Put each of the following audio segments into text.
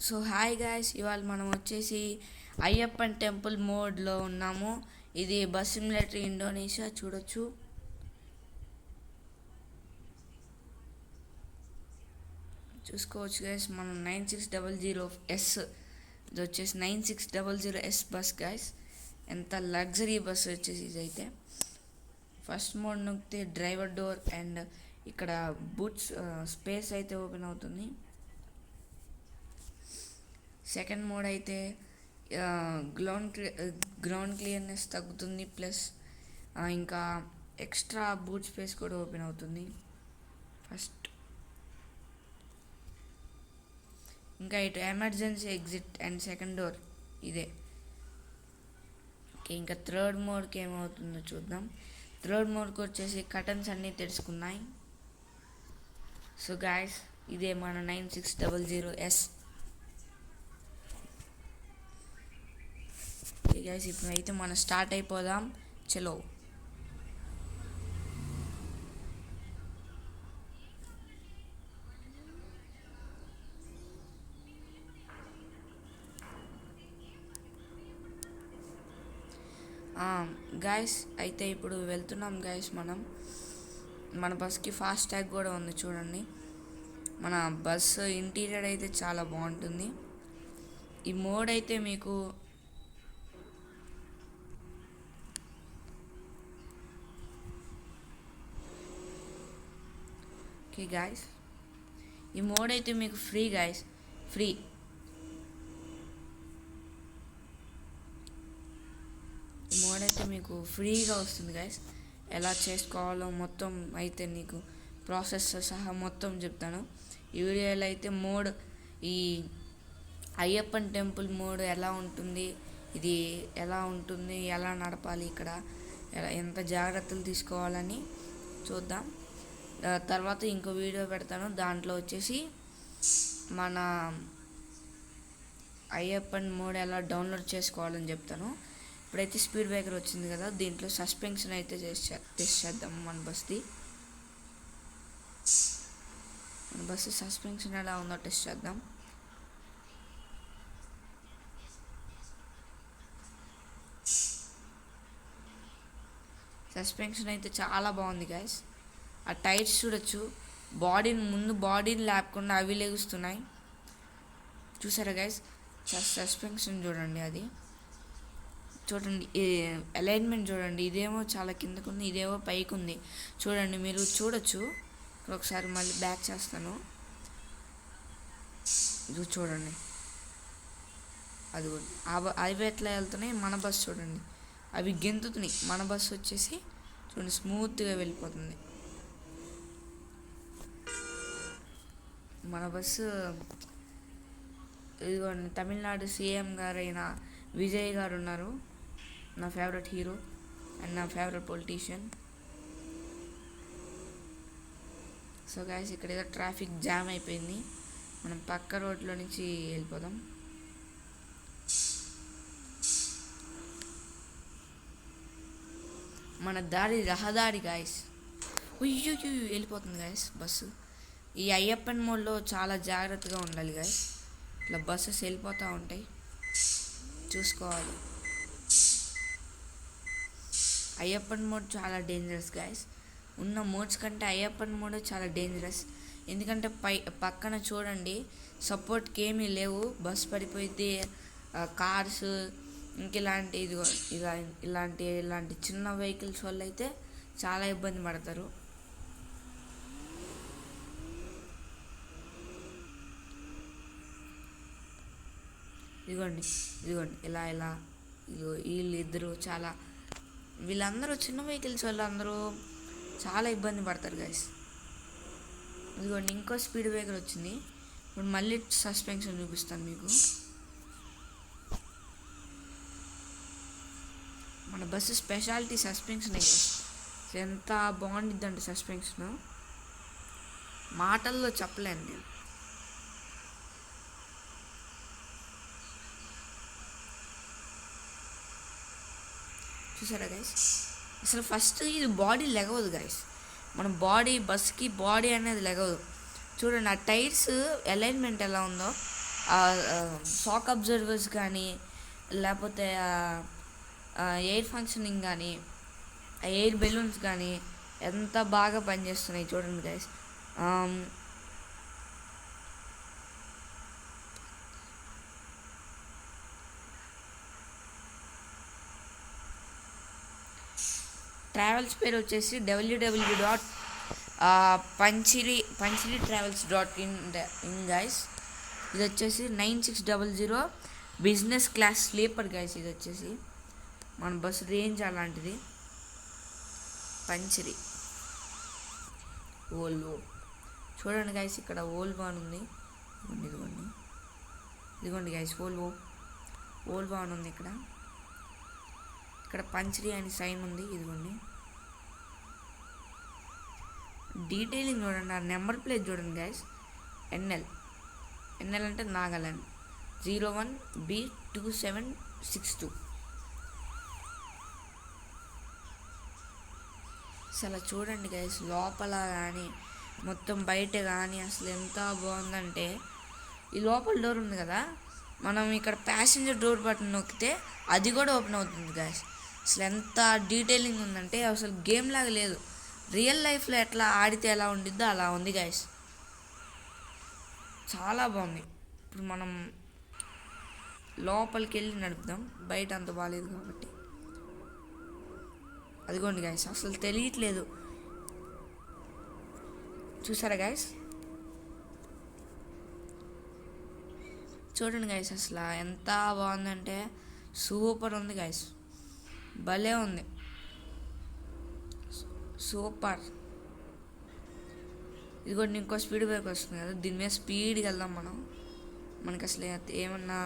So hi guys, ఇవాళ మనం వచ్చేసి అయ్యప్పన్ టెంపుల్ మోడ్లో ఉన్నాము. ఇది బస్ సిమ్యులేటర్ ఇండోనేషియా చూడొచ్చు. చూసుకోవచ్చు గాయస్, మనం 9600S, ఇది వచ్చేసి 9600S బస్ గాయస్. ఎంత లగ్జరీ బస్ వచ్చేసి ఇదైతే. ఫస్ట్ మోడ్ నొక్కితే డ్రైవర్ డోర్ అండ్ ఇక్కడ బూట్స్ స్పేస్ అయితే ఓపెన్ అవుతుంది. సెకండ్ మోడ్ అయితే గ్రౌండ్ క్లియర్నెస్ తగ్గుతుంది, ప్లస్ ఇంకా ఎక్స్ట్రా బూట్ స్పేస్ కూడా ఓపెన్ అవుతుంది. ఫస్ట్ ఇంకా ఇటు emergency exit and second door ఇదే. ఓకే, ఇంకా థర్డ్ మోడ్కి ఏమవుతుందో చూద్దాం. థర్డ్ మోడ్కి వచ్చేసి కర్టన్స్ అన్నీ తెరుచుకున్నాయి. సో గాయస్, ఇదే మన 9600S. ఓకే గైస్, ఇప్పుడు అయితే మనం స్టార్ట్ అయిపోదాం. చలో. గాయస్ అయితే ఇప్పుడు వెళ్తున్నాం గాయస్. మన బస్కి ఫాస్ట్ ట్యాగ్ కూడా ఉంది చూడండి. మన బస్ ఇంటీరియర్ అయితే చాలా బాగుంటుంది. ఈ మోడ్ అయితే మీకు ఓకే గాయస్, ఈ మోడ్ అయితే మీకు ఫ్రీ గాయస్, ఫ్రీ. ఈ మోడ్ అయితే మీకు ఫ్రీగా వస్తుంది గాయస్. ఎలా చేసుకోవాలో మొత్తం అయితే నీకు ప్రాసెస్ సహా మొత్తం చెప్తాను ఈ వీడియోలో అయితే. మోడ్ ఈ అయ్యప్పన్ టెంపుల్ మోడ్ ఎలా ఉంటుంది, ఇది ఎలా ఉంటుంది, ఎలా నడపాలి, ఇక్కడ ఎంత జాగ్రత్తలు తీసుకోవాలని చూద్దాం. తర్వాత ఇంకో వీడియో పెడతాను, దాంట్లో వచ్చేసి మన అయ్యప్పన్ మోడ్ ఎలా డౌన్లోడ్ చేసుకోవాలని చెప్తాను. ఇప్పుడైతే స్పీడ్ బ్రేకర్ వచ్చింది కదా, దీంట్లో సస్పెన్షన్ అయితే టెస్ట్ చేద్దాం మన బస్ది. మన బస్సు సస్పెన్షన్ ఎలా ఉందో టెస్ట్ చేద్దాం. సస్పెన్షన్ అయితే చాలా బాగుంది గాయస్. ఆ టైర్స్ చూడొచ్చు, బాడీని లేపకుండా అవి లెగుస్తున్నాయి. చూసారా గైస్, సస్పెన్షన్ చూడండి, అది చూడండి, అలైన్మెంట్ చూడండి. ఇదేమో చాలా కిందకు ఉంది, ఇదేమో పైకి ఉంది. చూడండి, మీరు చూడొచ్చు. ఒకసారి మళ్ళీ బ్యాక్ చేస్తాను, ఇది చూడండి. అది అవి ఎట్లా వెళ్తున్నాయి, మన బస్సు చూడండి, అవి గెంతుతున్నాయి. మన బస్సు వచ్చేసి చూడండి స్మూత్గా వెళ్ళిపోతుంది. మన బస్సు ఇదిగోండి, తమిళనాడు సీఎం గారైన విజయ్ గారు ఉన్నారు, నా ఫేవరెట్ హీరో అండ్ నా ఫేవరెట్ పొలిటీషియన్. సో గైస్, ఇక్కడ ఏదో ట్రాఫిక్ జామ్ అయిపోయింది, మనం పక్క రోడ్లో నుంచి వెళ్ళిపోదాం. మన రహదారి గాయస్, ఉయ్యూ వెళ్ళిపోతుంది గాయస్ బస్సు. ఈ అయ్యప్పన్ మోడ్లో చాలా జాగ్రత్తగా ఉండాలి గాయస్, ఇట్లా బస్సెస్ వెళ్ళిపోతూ ఉంటాయి, చూసుకోవాలి. అయ్యప్పన్ మోడ్ చాలా డేంజరస్ గాయస్. ఉన్న మోడ్స్ కంటే అయ్యప్పన్ మోడ్ చాలా డేంజరస్. ఎందుకంటే పక్కన చూడండి, సపోర్ట్కి ఏమీ లేవు, బస్ పడిపోయితే కార్స్ ఇంక ఇలాంటి చిన్న వెహికల్స్ వల్ల అయితే చాలా ఇబ్బంది పడతారు. ఇదిగోండి ఇలా వీళ్ళందరూ చిన్న వెహికల్స్ వల్ల అందరూ చాలా ఇబ్బంది పడతారు గైస్. ఇదిగోండి, ఇంకో స్పీడ్ బ్రేకర్ వచ్చింది. ఇప్పుడు మళ్ళీ సస్పెన్షన్ చూపిస్తాను మీకు. మన బస్సు స్పెషాలిటీ సస్పెన్షన్ అయితే ఎంత బాగుండిద్దంటే సస్పెన్షన్ మాటల్లో చెప్పలేను నేను. చూసారా గైస్, అసలు ఫస్ట్ ఇది బాడీ లెగవదు గైస్. మన బస్కి బాడీ అనేది లెగవదు. చూడండి, ఆ టైర్స్ అలైన్మెంట్ ఎలా ఉందో షాక్ అబ్జర్వర్స్ కానీ లేకపోతే ఎయిర్ ఫంక్షనింగ్ కానీ ఎయిర్ బెలూన్స్ కానీ ఎంత బాగా పనిచేస్తున్నాయి చూడండి గైస్. ట్రావెల్స్ పేరు వచ్చేసి www.panchiri.travels.in గైస్. ఇది వచ్చేసి 9600 బిజినెస్ క్లాస్ స్లీపర్ గైస్. ఇది వచ్చేసి మన బస్ రేంజ్ అలాంటిది. పంచిరి ఓల్వో చూడండి గైస్, ఇక్కడ ఓల్వో అని ఉంది. ఇదిగోండి గైస్, ఓల్వో అని ఉంది. ఇక్కడ పంచిరి అని సైన్ ఉంది. ఇదిగోండి డీటెయిలింగ్ చూడండి, ఆ నెంబర్ ప్లేట్ చూడండి గైస్. ఎన్ఎల్ అంటే నాగాలాండ్ 01B2762. అసలు చూడండి గైస్, లోపల కానీ మొత్తం బయట కానీ అసలు ఎంత బాగుందంటే, ఈ లోపల డోర్ ఉంది కదా, మనం ఇక్కడ ప్యాసింజర్ డోర్ బటన్ నొక్కితే అది కూడా ఓపెన్ అవుతుంది గైస్. అసలు ఎంత డీటెయిలింగ్ ఉందంటే అసలు గేమ్ లాగా లేదు, రియల్ లైఫ్లో ఎట్లా ఆడితే ఎలా ఉండిద్దో అలా ఉంది గైస్. చాలా బాగుంది. ఇప్పుడు మనం లోపలికి వెళ్ళి నడుపుదాం, బయట అంత బాగాలేదు కాబట్టి. అదిగోండి గైస్, అసలు తెలియట్లేదు. చూసారా గైస్, చూడండి గైస్, అసలు ఎంత బాగుందంటే సూపర్ ఉంది గైస్, భలే ఉంది, సూపర్. ఇదిగోండి ఇంకో స్పీడ్ బ్రేక్ వస్తుంది కదా, దీని మీద స్పీడ్కి వెళ్దాం మనకి అసలు ఏమన్నా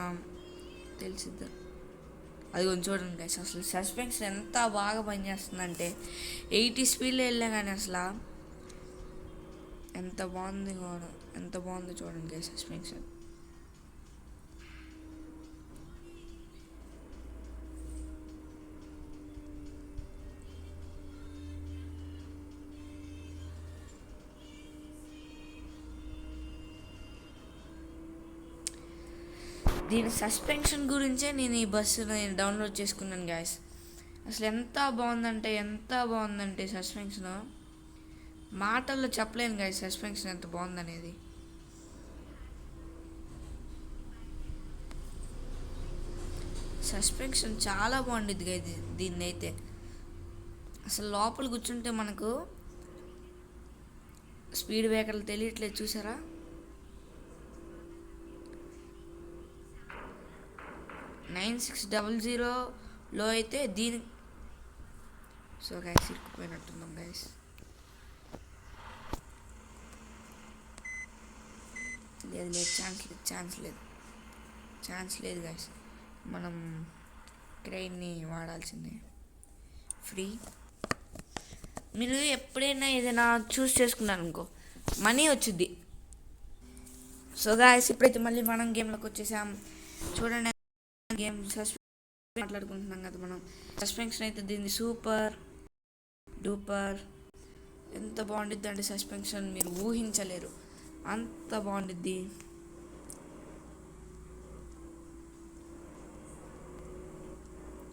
తెలిసిద్దా. అది కొంచెం చూడండి గైస్, అసలు సస్పెన్షన్ ఎంత బాగా పనిచేస్తుందంటే 80 స్పీడ్లో వెళ్ళా కానీ అసలు ఎంత బాగుందో చూడండి గైస్ సస్పెన్షన్. దీని సస్పెన్షన్ గురించే నేను ఈ బస్సుని డౌన్లోడ్ చేసుకున్నాను గాయస్. అసలు ఎంత బాగుందంటే సస్పెన్షన్ మాటల్లో చెప్పలేను గాయస్, సస్పెన్షన్ ఎంత బాగుందనేది. సస్పెన్షన్ చాలా బాగుండిద్ది గాయస్ దీన్ని అయితే. అసలు లోపల కూర్చుంటే మనకు స్పీడ్ బ్రేకర్లు తెలియట్లేదు, చూసారా. $9600 అయితే దీని సో గైస్ ఇరుక్కుపోయినట్టున్నాం గైస్. లేదు ఛాన్స్ లేదు గైస్, మనం ట్రైన్ని వాడాల్సిందే. ఫ్రీ. మీరు ఎప్పుడైనా ఏదైనా చూస్ చేసుకున్నారు అనుకో మనీ వచ్చింది. సో గైస్ ఇప్పుడైతే మళ్ళీ మనం గేమ్లోకి వచ్చేసాం. చూడండి గేమ్ మాట్లాడుకుంటున్నాం కదా మనం. సస్పెన్షన్ అయితే దీన్ని సూపర్ డూపర్, ఎంత బాగుండిద్ది అంటే సస్పెన్షన్ మీరు ఊహించలేరు, అంత బాగుండిద్ది.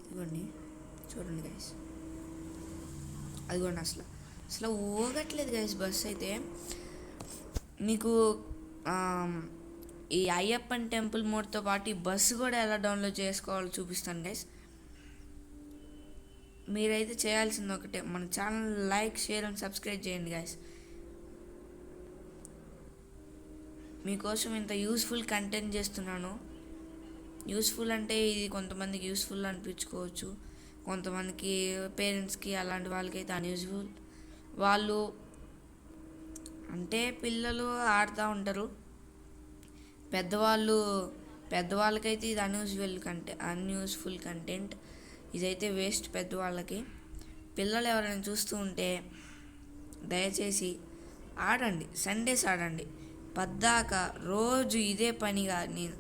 ఇదిగోండి చూడండి గైస్, అదిగోండి అసలు ఊగట్లేదు గైస్ బస్ అయితే. మీకు ఈ అయ్యప్పన్ టెంపుల్ మోడ్తో పాటు ఈ బస్సు కూడా ఎలా డౌన్లోడ్ చేసుకోవాలో చూపిస్తాను గైస్. మీరైతే చేయాల్సింది ఒకటే, మన channel like, share and subscribe చేయండి గైస్. మీకోసం ఇంత యూస్ఫుల్ కంటెంట్ చేస్తున్నాను. యూస్ఫుల్ అంటే ఇది కొంతమందికి యూస్ఫుల్ అనిపించుకోవచ్చు, కొంతమందికి పేరెంట్స్కి అలాంటి వాళ్ళకైతే అన్యూజ్ఫుల్. వాళ్ళు అంటే పిల్లలు ఆడుతూ ఉంటారు, పెద్దవాళ్ళకైతే ఇది అన్యూస్ఫుల్ కంటెంట్. ఇదైతే వేస్ట్ పెద్దవాళ్ళకి. పిల్లలు ఎవరైనా చూస్తూ ఉంటే దయచేసి ఆడండి, సండేస్ ఆడండి పద్దాక. రోజు ఇదే పనిగా నేను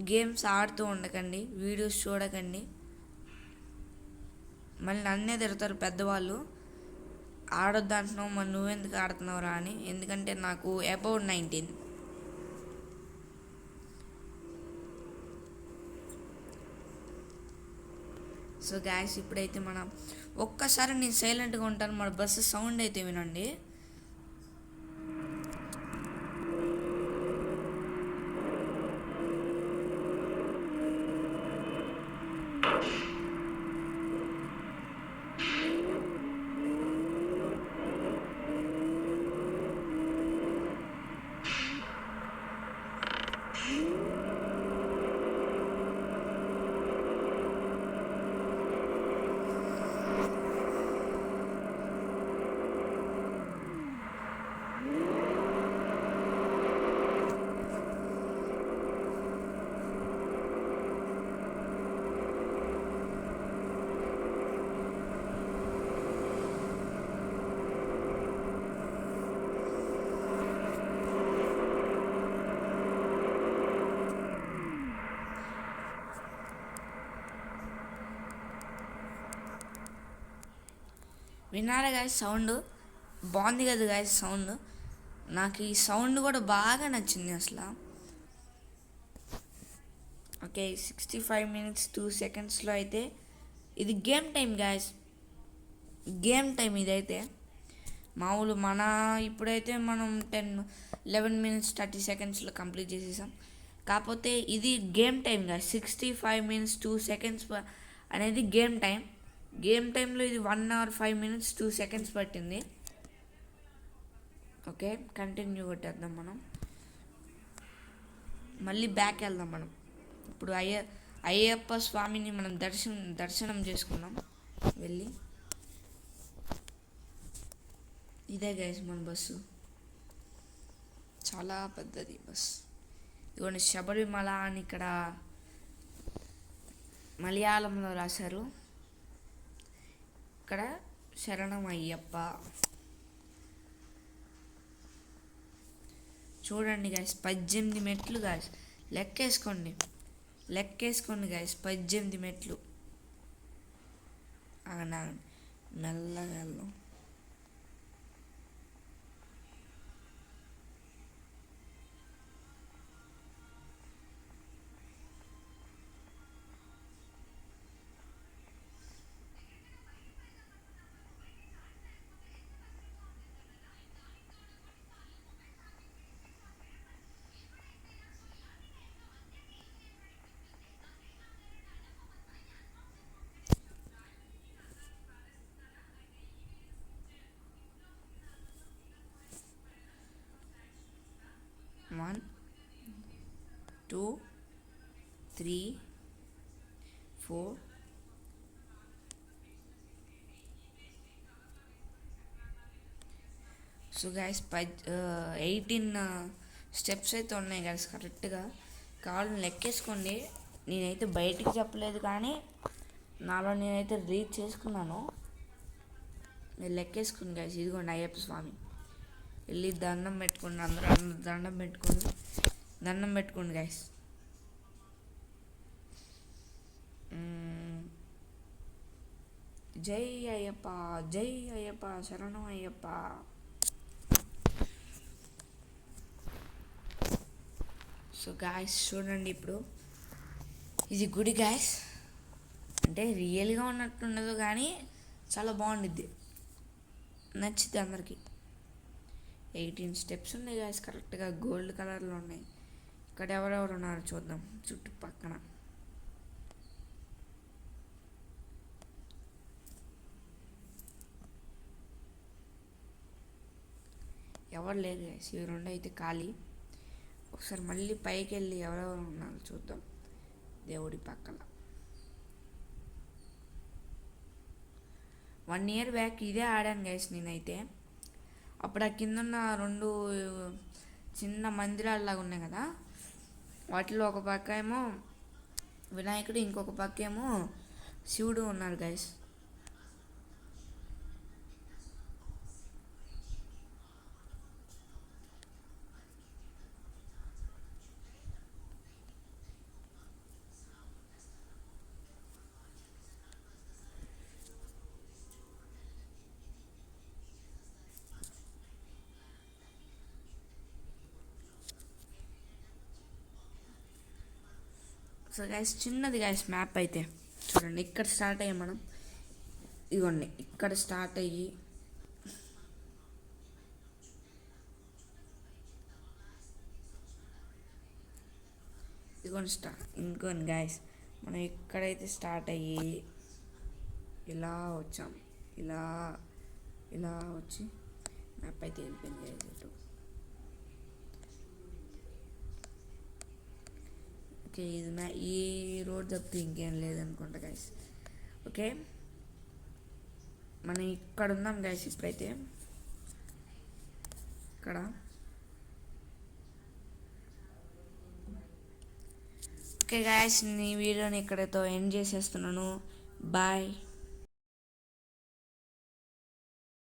గేమ్స్ ఆడుతూ ఉండకండి, వీడియోస్ చూడకండి. మళ్ళీ నన్నే తిడతారు పెద్దవాళ్ళు, ఆడొద్దు అంటున్నావు మరి నువ్వెందుకు ఆడుతున్నావురా అని. ఎందుకంటే నాకు అబౌవ్ 19 సో గ్యాస్ ఇప్పుడైతే మనం ఒక్కసారి నేను సైలెంట్గా ఉంటాను, మన బస్సు సౌండ్ అయితే వినండి. విన్నారా గాయస్ సౌండ్? బాగుంది కదా గాయస్ సౌండ్. నాకు ఈ సౌండ్ కూడా బాగా నచ్చింది అసలు. ఓకే 65 minutes 2 secondsలో అయితే ఇది game time guys, game time ఇదైతే. మామూలు మన ఇప్పుడైతే మనం 11 minutes 30 secondsలో కంప్లీట్ చేసేసాం. కాకపోతే ఇది game time guys. 65 minutes 2 seconds అనేది గేమ్ టైం. గేమ్ టైంలో ఇది 1 hour 5 minutes 2 seconds పట్టింది. ఓకే కంటిన్యూ కొట్టేద్దాం మనం. మళ్ళీ బ్యాక్ వెళ్దాం మనం. ఇప్పుడు అయ్యప్ప స్వామిని మనం దర్శనం చేసుకున్నాం వెళ్ళి. ఇదే గైస్ మన బస్సు, చాలా పెద్దది బస్. ఇదిగోండి శబరిమల అని ఇక్కడ మలయాళంలో రాశారు. ఇక్కడ శరణం అయ్యప్ప. చూడండి గాయస్ 18 మెట్లు గాయస్. లెక్కేసుకోండి గాయస్ 18 మెట్లు. ఆగండి మెల్లగా వెళ్దాం. One, 2, 3, 4. సో గైస్ 18 స్టెప్స్ అయితే ఉన్నాయి గైస్ కరెక్ట్గా. కావాలని లెక్కేసుకోండి. నేనైతే బయటికి చెప్పలేదు కానీ నాలో నేనైతే రీచ్ చేసుకున్నాను. మీరు లెక్కేసుకోండి గైస్. ఇదిగోండి అయ్యప్ప స్వామి. వెళ్ళి దండం పెట్టుకోండి, అందరూ దండం పెట్టుకోండి గైస్. జై అయ్యప్ప, జై అయ్యప్ప, శరణం అయ్యప్ప. సో గాయస్ చూడండి, ఇప్పుడు ఇది గుడి గాయస్. అంటే రియల్గా ఉన్నట్టుండదు కానీ చాలా బాగుండిద్ది, నచ్చిద్ది అందరికీ. 18 స్టెప్స్ ఉన్నాయి గాయస్ కరెక్ట్గా, గోల్డ్ కలర్లో ఉన్నాయి. ఇక్కడ ఎవరెవరు ఉన్నారు చూద్దాం చుట్టుపక్కన. ఎవరు లేరు గాయస్, ఇవి రెండు అయితే ఖాళీ. ఒకసారి మళ్ళీ పైకి వెళ్ళి ఎవరెవరు ఉన్నారు చూద్దాం దేవుడి పక్కన. 1 year బ్యాక్ ఇదే ఆడాను గైస్ నేనైతే. అప్పుడు ఆ కింద ఉన్న 2 చిన్న మందిరాల్లాగా ఉన్నాయి కదా, వాటిలో ఒక పక్క ఏమో వినాయకుడు, ఇంకొక పక్క ఏమో శివుడు ఉన్నారు గైస్. సో గైస్ చిన్నది గైస్ మ్యాప్ అయితే. చూడండి ఇక్కడ స్టార్ట్ అయ్యాం మనం. ఇదిగోండి ఇక్కడ స్టార్ట్ అయ్యి ఇంకోండి గాయస్, మనం ఎక్కడైతే స్టార్ట్ అయ్యి ఇలా వచ్చాం, ఇలా ఇలా వచ్చి మ్యాప్ అయితే వెళ్ళిపోయింది ఇటు. ఓకే, ఇది ఈ రోడ్ తప్పితే ఇంకేం లేదనుకుంటా గాయస్. ఓకే, మనం ఇక్కడ ఉన్నాం గాయస్ ఇప్పుడైతే. ఇక్కడ ఓకే గాయస్, నీ వీడియోని ఇక్కడతో ఎండ్ చేసేస్తున్నాను. బాయ్.